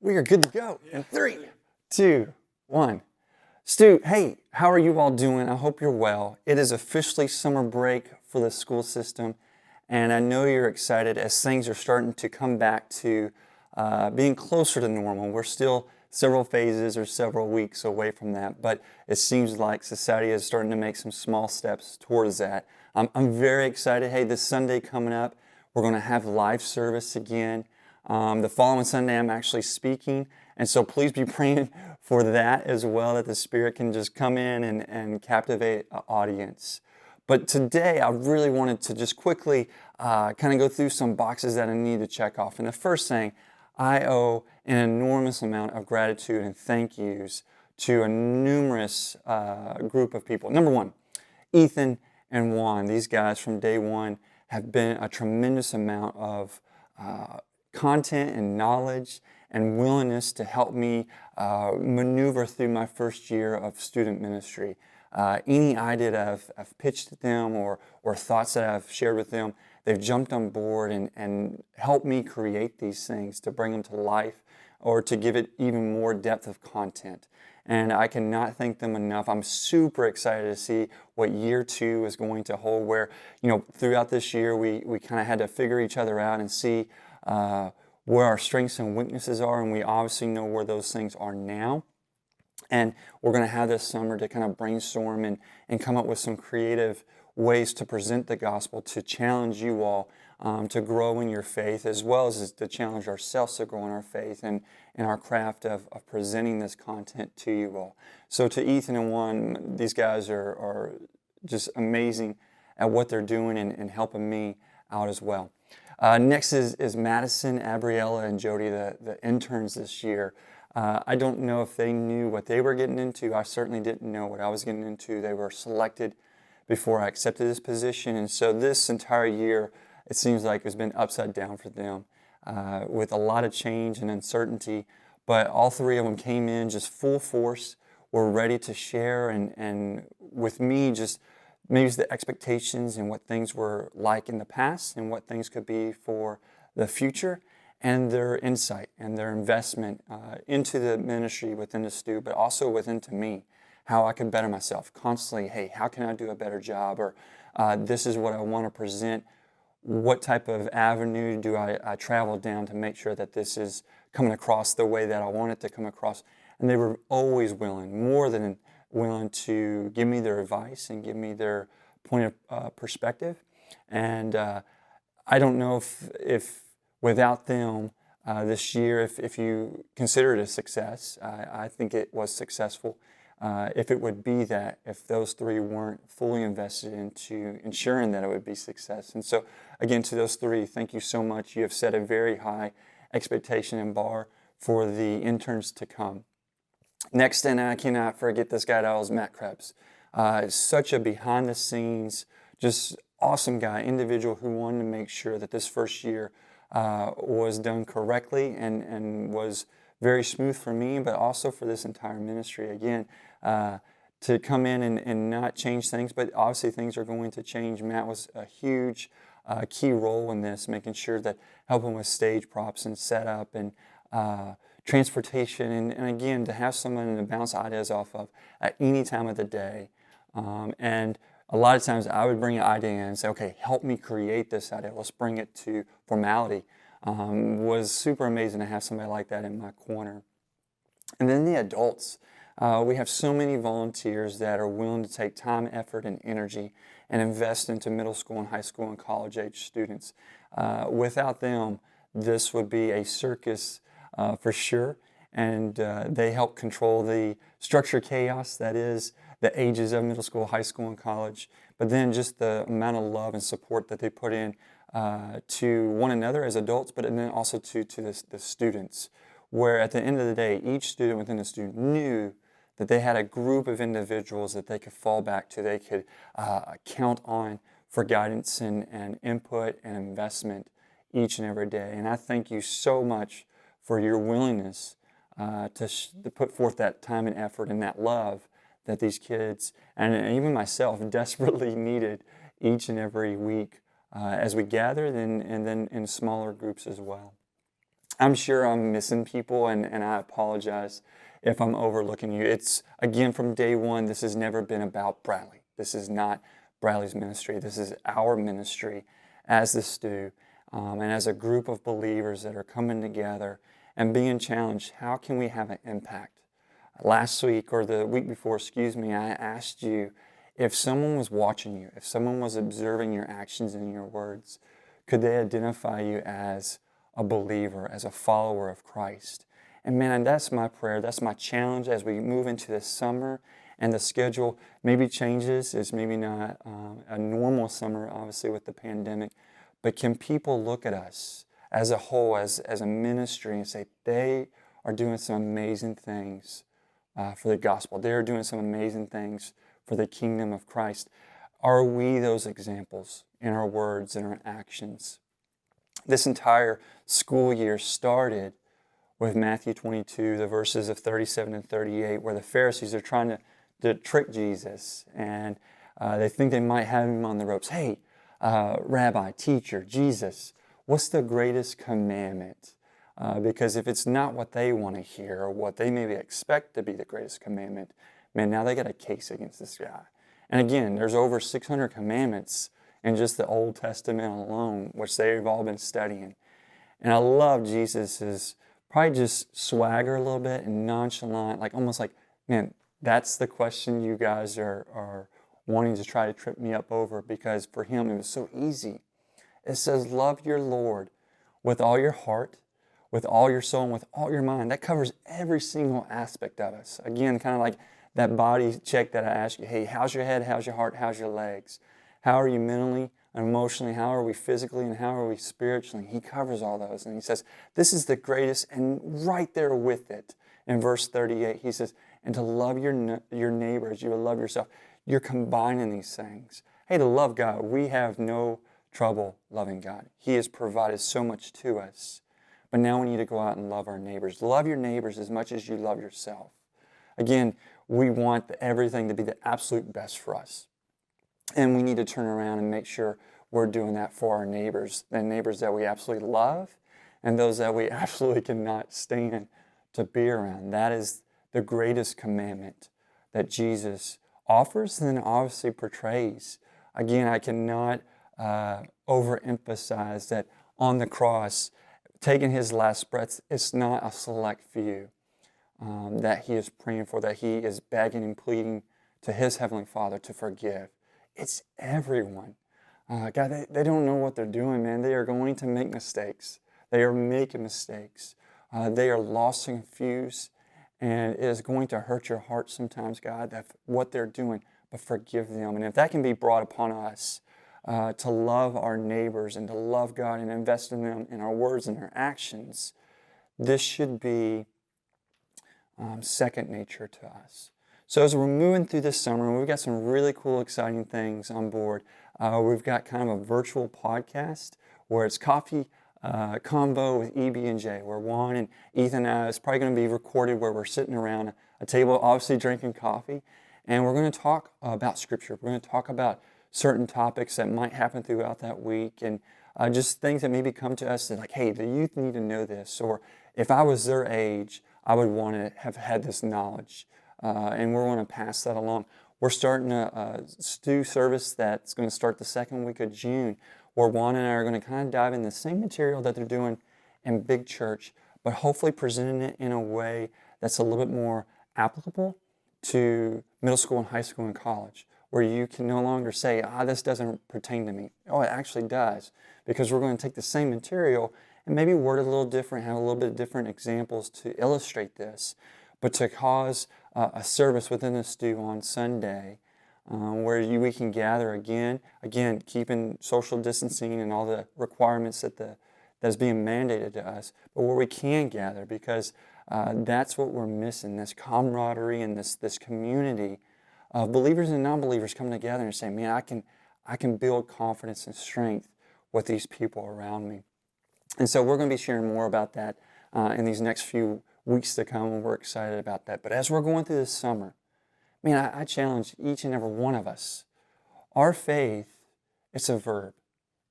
We are good to go in 3, 2, 1. Stu, hey, how are you all doing? I hope you're well. It is officially summer break for the school system, and I know you're excited as things are starting to come back to being closer to normal. We're still several phases or several weeks away from that, but it seems like society is starting to make some small steps towards that. I'm very excited. Hey, this Sunday coming up, we're going to have live service again. The following Sunday, I'm actually speaking, and so please be praying for that as well, that the Spirit can just come in and captivate an audience. But today, I really wanted to just quickly kind of go through some boxes that I need to check off. And the first thing, I owe an enormous amount of gratitude and thank yous to a numerous group of people. Number one, Ethan and Juan. These guys from day one have been a tremendous amount of content and knowledge and willingness to help me maneuver through my first year of student ministry. Any idea that I've pitched to them or thoughts that I've shared with them, they've jumped on board and helped me create these things to bring them to life or to give it even more depth of content. And I cannot thank them enough. I'm super excited to see what year 2 is going to hold, where, throughout this year we kind of had to figure each other out and see where our strengths and weaknesses are, and we obviously know where those things are now. And we're going to have this summer to kind of brainstorm and come up with some creative ways to present the gospel, to challenge you all to grow in your faith, as well as to challenge ourselves to grow in our faith and in our craft of presenting this content to you all. So to Ethan and Juan, these guys are just amazing at what they're doing and helping me out as well. Next is Madison, Abriella, and Jody, the interns this year. I don't know if they knew what they were getting into. I certainly didn't know what I was getting into. They were selected before I accepted this position, and so this entire year, it seems like it's been upside down for them with a lot of change and uncertainty, but all three of them came in just full force, were ready to share, and with me just maybe the expectations and what things were like in the past and what things could be for the future, and their insight and their investment into the ministry within the STU, but also within to me, how I could better myself constantly. Hey, how can I do a better job? Or this is what I want to present. What type of avenue do I travel down to make sure that this is coming across the way that I want it to come across? And they were always willing, more than willing, to give me their advice and give me their point of perspective. And I don't know if without them this year, if you consider it a success, I think it was successful. If it would be that, if those three weren't fully invested into ensuring that it would be success. And so, again, to those three, thank you so much. You have set a very high expectation and bar for the interns to come. Next, and I cannot forget this guy, that was Matt Krebs. Such a behind-the-scenes, just awesome guy, individual who wanted to make sure that this first year was done correctly and was very smooth for me, but also for this entire ministry. Again, to come in and not change things, but obviously things are going to change. Matt was a huge key role in this, making sure that helping with stage props and setup and transportation, and again, to have someone to bounce ideas off of at any time of the day. And a lot of times I would bring an idea in and say, okay, help me create this idea. Let's bring it to formality. Was super amazing to have somebody like that in my corner. And then the adults. We have so many volunteers that are willing to take time, effort, and energy and invest into middle school and high school and college age students. Without them, this would be a circus for sure. And they help control the structure chaos that is the ages of middle school, high school, and college. But then just the amount of love and support that they put in to one another as adults, but then also to the students, where at the end of the day, each student within the student knew that they had a group of individuals that they could fall back to, they could count on for guidance and input and investment each and every day. And I thank you so much for your willingness to put forth that time and effort and that love that these kids, and even myself, desperately needed each and every week as we gathered and then in smaller groups as well. I'm sure I'm missing people, and I apologize if I'm overlooking you. It's, again, from day one, this has never been about Bradley. This is not Bradley's ministry. This is our ministry as the STU, and as a group of believers that are coming together and being challenged. How can we have an impact? Last week, or the week before, I asked you if someone was watching you, if someone was observing your actions and your words, could they identify you as a believer, as a follower of Christ? And man, that's my prayer, that's my challenge as we move into this summer, and the schedule maybe changes. It's maybe not a normal summer, obviously, with the pandemic, but can people look at us as a whole, as a ministry, and say they are doing some amazing things for the gospel. They're doing some amazing things for the kingdom of Christ. Are we those examples in our words and our actions? This entire school year started with Matthew 22, the verses of 37 and 38, where the Pharisees are trying to trick Jesus, and they think they might have him on the ropes. Hey, Rabbi, teacher, Jesus, what's the greatest commandment? Because if it's not what they want to hear, or what they maybe expect to be the greatest commandment, man, now they got a case against this guy. And again, there's over 600 commandments in just the Old Testament alone, which they've all been studying. And I love Jesus's probably just swagger a little bit and nonchalant, like almost like, man, that's the question you guys are wanting to try to trip me up over, because for him it was so easy. It says, love your Lord with all your heart, with all your soul, and with all your mind. That covers every single aspect of us. Again, kind of like that body check that I asked you. Hey, how's your head? How's your heart? How's your legs? How are you mentally and emotionally? How are we physically? And how are we spiritually? He covers all those. And he says, this is the greatest. And right there with it, in verse 38, he says, and to love your neighbor as you would love yourself. You're combining these things. Hey, to love God, we have no trouble loving God. He has provided so much to us. But now we need to go out and love our neighbors. Love your neighbors as much as you love yourself. Again, we want everything to be the absolute best for us. And we need to turn around and make sure we're doing that for our neighbors, the neighbors that we absolutely love and those that we absolutely cannot stand to be around. That is the greatest commandment that Jesus offers and then obviously portrays. Again, I cannot overemphasize that on the cross, taking his last breath, it's not a select few that he is praying for, that he is begging and pleading to his Heavenly Father to forgive. It's everyone. God, they don't know what they're doing, man. They are going to make mistakes. They are making mistakes. They are lost and confused, and it is going to hurt your heart sometimes, God, that what they're doing, but forgive them. And if that can be brought upon us, to love our neighbors and to love God and invest in them in our words and our actions, this should be second nature to us. So as we're moving through this summer, we've got some really cool, exciting things on board. We've got kind of a virtual podcast where it's coffee combo with EB&J, where Juan and Ethan and I, it's probably going to be recorded where we're sitting around a table, obviously drinking coffee, and we're going to talk about Scripture. We're going to talk about certain topics that might happen throughout that week, and just things that maybe come to us that like, hey, the youth need to know this, or if I was their age, I would want to have had this knowledge, and we're going to pass that along. We're starting a STU service that's going to start the second week of June, where Juan and I are going to kind of dive in the same material that they're doing in big church, but hopefully presenting it in a way that's a little bit more applicable to middle school and high school and college, where you can no longer say, this doesn't pertain to me. Oh, it actually does, because we're going to take the same material and maybe word it a little different, have a little bit different examples to illustrate this, but to cause a service within the STU on Sunday where we can gather again, keeping social distancing and all the requirements that's being mandated to us, but where we can gather, because that's what we're missing, this camaraderie and this community of believers and non-believers coming together and saying, man, I can build confidence and strength with these people around me. And so we're going to be sharing more about that in these next few weeks to come, and we're excited about that. But as we're going through this summer, man, I challenge each and every one of us. Our faith, it's a verb.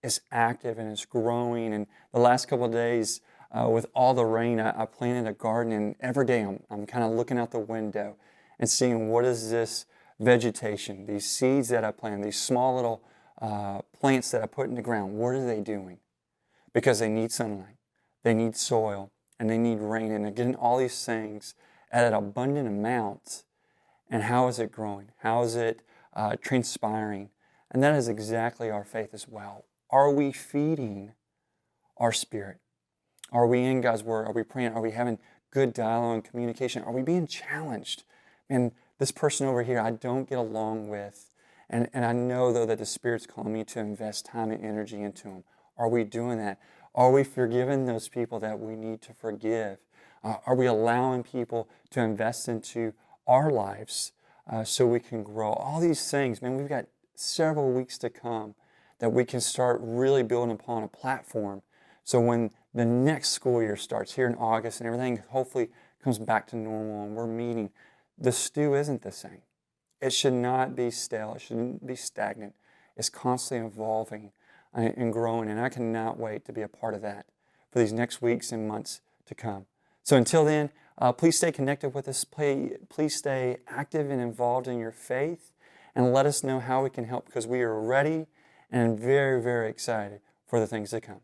It's active and it's growing. And the last couple of days, with all the rain, I planted a garden, and every day I'm kind of looking out the window and seeing what is this vegetation, these seeds that I planted, these small little plants that I put in the ground, what are they doing? Because they need sunlight, they need soil, and they need rain, and they're getting all these things at an abundant amount. And how is it growing? How is it transpiring? And that is exactly our faith as well. Are we feeding our spirit? Are we in God's Word? Are we praying? Are we having good dialogue and communication? Are we being challenged? And this person over here I don't get along with, and I know though that the Spirit's calling me to invest time and energy into them. Are we doing that? Are we forgiving those people that we need to forgive? Are we allowing people to invest into our lives so we can grow? All these things, man, we've got several weeks to come that we can start really building upon a platform. So when the next school year starts here in August and everything hopefully comes back to normal and we're meeting, the STU isn't the same. It should not be stale. It shouldn't be stagnant. It's constantly evolving and growing, and I cannot wait to be a part of that for these next weeks and months to come. So until then, please stay connected with us. Please stay active and involved in your faith, and let us know how we can help, because we are ready and very, very excited for the things to come.